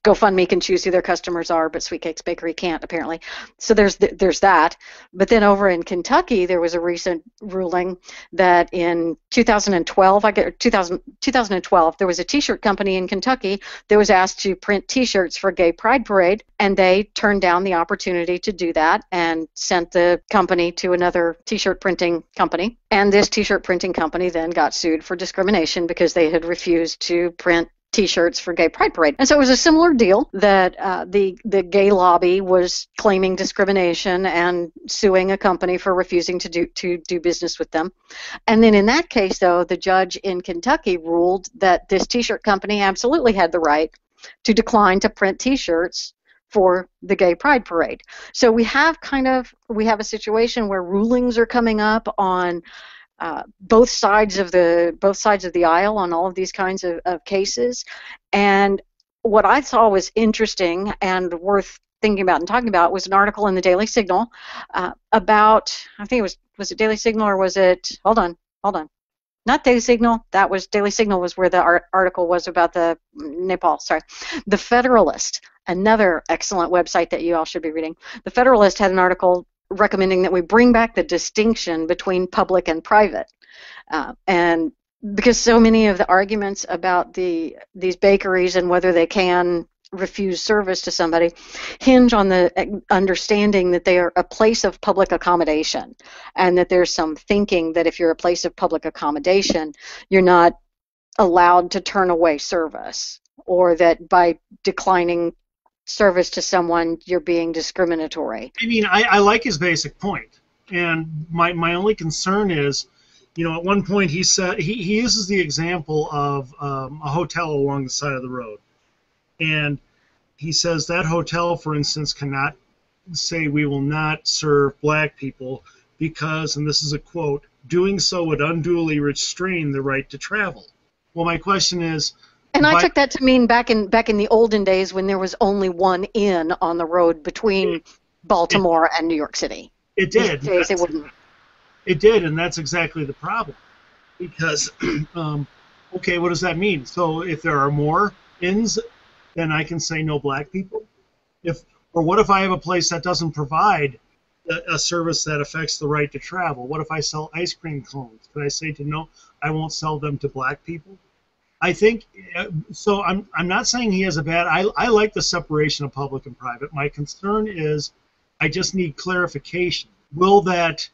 GoFundMe can choose who their customers are, but Sweet Cakes Bakery can't, apparently. So there's that. But then over in Kentucky, there was a recent ruling that in 2012, 2012, there was a T-shirt company in Kentucky that was asked to print T-shirts for Gay Pride Parade, and they turned down the opportunity to do that and sent the company to another T-shirt printing company. And this T-shirt printing company then got sued for discrimination because they had refused to print T-shirts for Gay Pride Parade. And so it was a similar deal that the gay lobby was claiming discrimination and suing a company for refusing to do business with them. And then in that case, though, the judge in Kentucky ruled that this T-shirt company absolutely had the right to decline to print T-shirts for the Gay Pride Parade. So we have a situation where rulings are coming up on both sides of the aisle on all of these kinds of cases. And what I saw was interesting and worth thinking about and talking about was an article in the Daily Signal about, I think it was it Daily Signal or was it, hold on, not Daily Signal, Daily Signal was where the article was about the Nepal, sorry. The Federalist, another excellent website that you all should be reading. The Federalist had an article recommending that we bring back the distinction between public and private. And because so many of the arguments about these bakeries and whether they can refuse service to somebody hinge on the understanding that they are a place of public accommodation, and that there's some thinking that if you're a place of public accommodation, you're not allowed to turn away service, or that by declining service to someone, you're being discriminatory. I mean, I like his basic point, and my only concern is, at one point he said he uses the example of a hotel along the side of the road, and he says that hotel, for instance, cannot say we will not serve black people because, and this is a quote, doing so would unduly restrain the right to travel. Well, my question is, and I took that to mean back in the olden days when there was only one inn on the road between Baltimore and New York City. It did. These days it wouldn't. It did, and that's exactly the problem. Because, okay, what does that mean? So if there are more inns, then I can say no black people? Or what if I have a place that doesn't provide a service that affects the right to travel? What if I sell ice cream cones? Could I say no, I won't sell them to black people? I think, so I'm not saying he has a bad, I like the separation of public and private. My concern is I just need clarification. Will that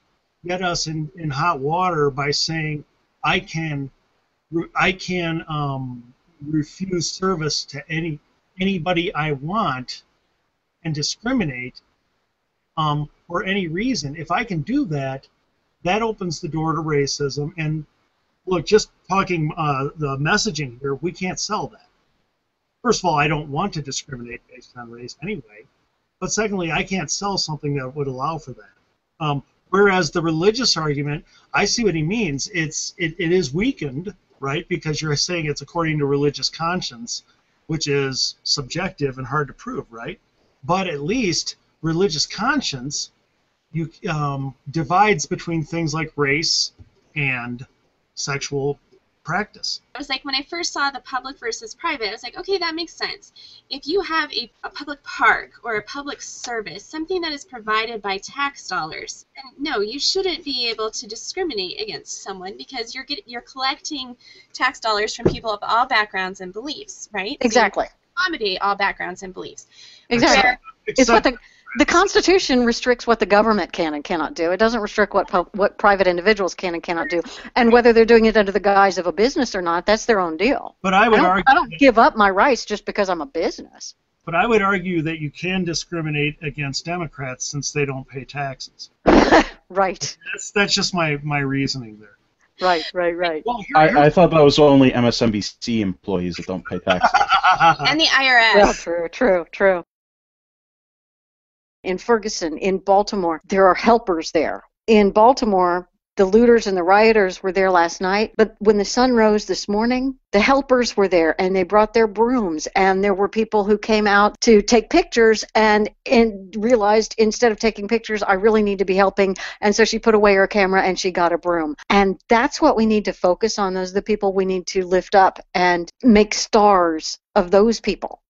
get us in hot water by saying I can refuse service to anybody I want and discriminate for any reason? If I can do that, that opens the door to racism. And look, just talking the messaging here, we can't sell that. First of all, I don't want to discriminate based on race anyway. But secondly, I can't sell something that would allow for that. Whereas the religious argument, I see what he means. It is weakened, right? Because you're saying it's according to religious conscience, which is subjective and hard to prove, right? But at least religious conscience divides between things like race and sexual practice. I was like, when I first saw the public versus private, I was like, okay, that makes sense. If you have a public park or a public service, something that is provided by tax dollars, then no, you shouldn't be able to discriminate against someone because you're collecting tax dollars from people of all backgrounds and beliefs, right? Exactly. So you accommodate all backgrounds and beliefs. Exactly. It's what the Constitution restricts what the government can and cannot do. It doesn't restrict what private individuals can and cannot do. And whether they're doing it under the guise of a business or not, that's their own deal. But I don't give up my rights just because I'm a business. But I would argue that you can discriminate against Democrats since they don't pay taxes. Right. That's just my reasoning there. Right. Well, I thought that was only MSNBC employees that don't pay taxes. And the IRS. Well, true. In Ferguson, in Baltimore, there are helpers there. In Baltimore, the looters and the rioters were there last night, but when the sun rose this morning, the helpers were there, and they brought their brooms, and there were people who came out to take pictures and realized instead of taking pictures, I really need to be helping, and so she put away her camera and she got a broom. And that's what we need to focus on. Those are the people we need to lift up and make stars of those people.